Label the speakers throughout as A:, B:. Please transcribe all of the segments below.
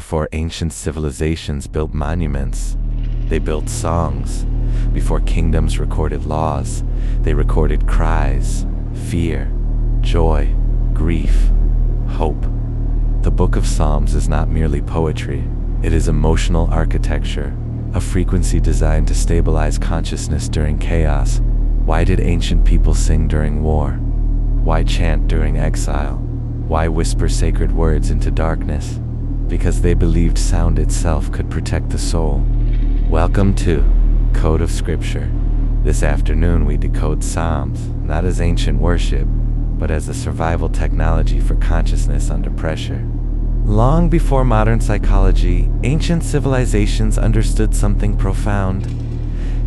A: before ancient civilizations built monuments, they built songs. Before kingdoms recorded laws, they recorded cries, fear, joy, grief, hope. The Book of Psalms is not merely poetry. It is emotional architecture, a frequency designed to stabilize consciousness during chaos. Why did ancient people sing during war? Why chant during exile? Why whisper sacred words into darkness? Because they believed sound itself could protect the soul. Welcome to Code of Scripture. This afternoon we decode Psalms, not as ancient worship, but as a survival technology for consciousness under pressure. Long before modern psychology, ancient civilizations understood something profound.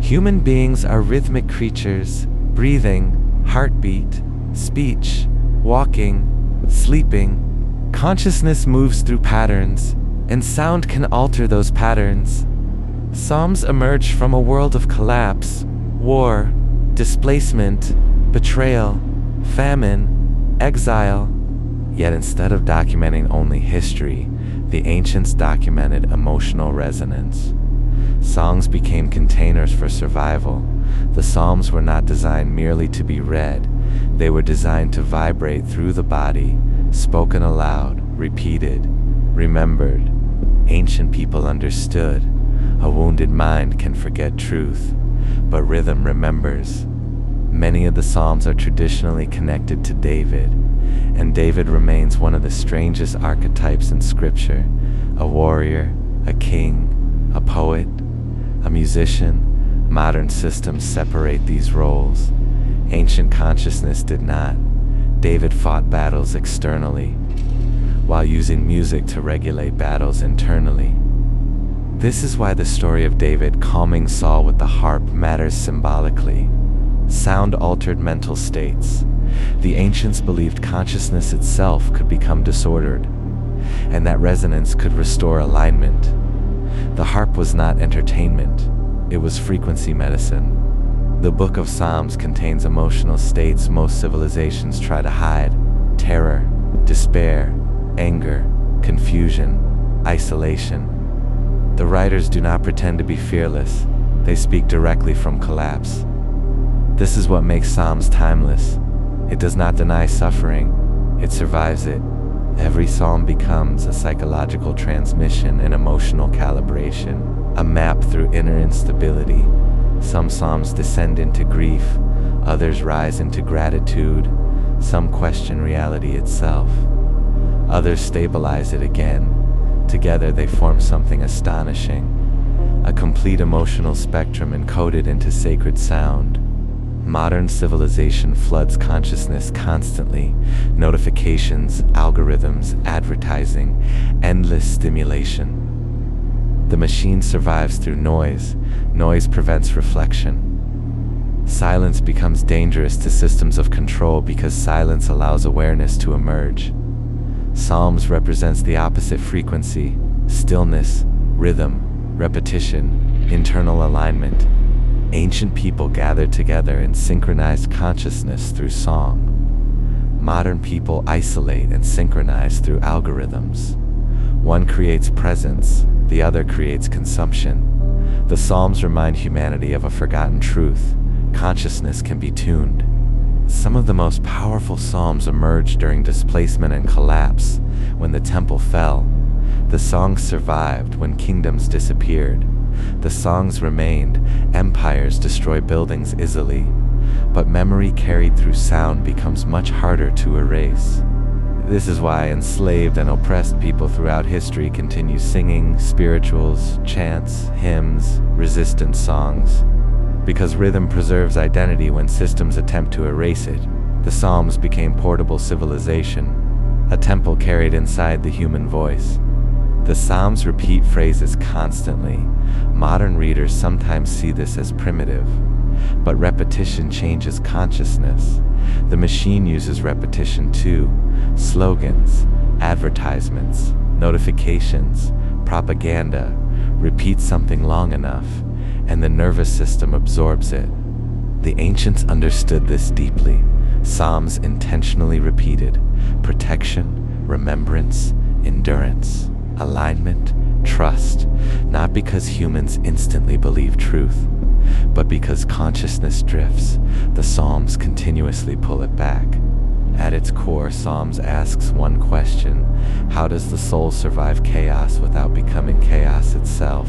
A: Human beings are rhythmic creatures, breathing, heartbeat, speech, walking, sleeping. Consciousness moves through patterns, and sound can alter those patterns. Psalms emerge from a world of collapse, war, displacement, betrayal, famine, exile. Yet instead of documenting only history, the ancients documented emotional resonance. Songs became containers for survival. The Psalms were not designed merely to be read. They were designed to vibrate through the body, spoken aloud, repeated, remembered. Ancient people understood. A wounded mind can forget truth, but rhythm remembers. Many of the Psalms are traditionally connected to David, and David remains one of the strangest archetypes in Scripture. A warrior, a king, a poet, a musician. Modern systems separate these roles. Ancient consciousness did not. David fought battles externally, while using music to regulate battles internally. This is why the story of David calming Saul with the harp matters symbolically. Sound altered mental states. The ancients believed consciousness itself could become disordered, and that resonance could restore alignment. The harp was not entertainment, it was frequency medicine. The Book of Psalms contains emotional states most civilizations try to hide: terror, despair, anger, confusion, isolation. The writers do not pretend to be fearless, they speak directly from collapse. This is what makes Psalms timeless. It does not deny suffering, it survives it. Every psalm becomes a psychological transmission, an emotional calibration, a map through inner instability. Some psalms descend into grief, others rise into gratitude, some question reality itself, others stabilize it again. Together they form something astonishing, a complete emotional spectrum encoded into sacred sound. Modern civilization floods consciousness constantly. Notifications, algorithms, advertising, endless stimulation. The machine survives through noise. Noise prevents reflection. Silence becomes dangerous to systems of control because silence allows awareness to emerge. Psalms represents the opposite frequency: stillness, rhythm, repetition, internal alignment. Ancient people gathered together in synchronized consciousness through song. Modern people isolate and synchronize through algorithms. One creates presence, the other creates consumption. The Psalms remind humanity of a forgotten truth: consciousness can be tuned. Some of the most powerful psalms emerged during displacement and collapse. When the temple fell, the songs survived. When kingdoms disappeared, the songs remained. Empires destroy buildings easily, but memory carried through sound becomes much harder to erase. This is why enslaved and oppressed people throughout history continue singing spirituals, chants, hymns, resistance songs. Because rhythm preserves identity when systems attempt to erase it. The Psalms became portable civilization, a temple carried inside the human voice. The Psalms repeat phrases constantly. Modern readers sometimes see this as primitive, but repetition changes consciousness. The machine uses repetition too. Slogans, advertisements, notifications, propaganda. Repeat something long enough, and the nervous system absorbs it. The ancients understood this deeply. Psalms intentionally repeated: protection, remembrance, endurance. alignment, trust, not because humans instantly believe truth, but because consciousness drifts. The Psalms continuously pull it back. At its core, Psalms asks one question: how does the soul survive chaos without becoming chaos itself?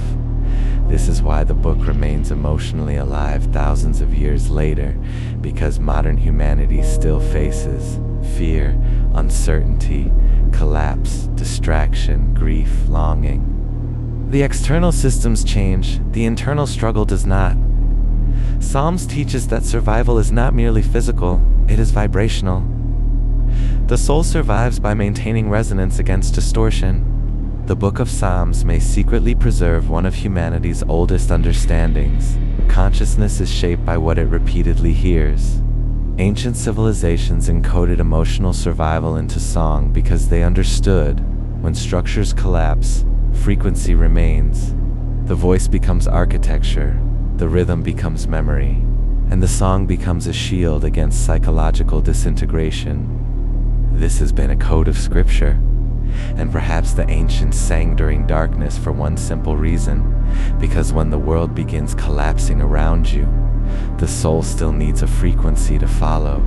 A: This is why the book remains emotionally alive thousands of years later, because modern humanity still faces fear, uncertainty, collapse, distraction, grief, longing. The external systems change, the internal struggle does not. Psalms teaches that survival is not merely physical, it is vibrational. The soul survives by maintaining resonance against distortion. The Book of Psalms may secretly preserve one of humanity's oldest understandings. Consciousness is shaped by what it repeatedly hears. Ancient civilizations encoded emotional survival into song because they understood, when structures collapse, frequency remains. The voice becomes architecture, the rhythm becomes memory, and the song becomes a shield against psychological disintegration. This has been a code of scripture, and perhaps the ancients sang during darkness for one simple reason: because when the world begins collapsing around you, the soul still needs a frequency to follow.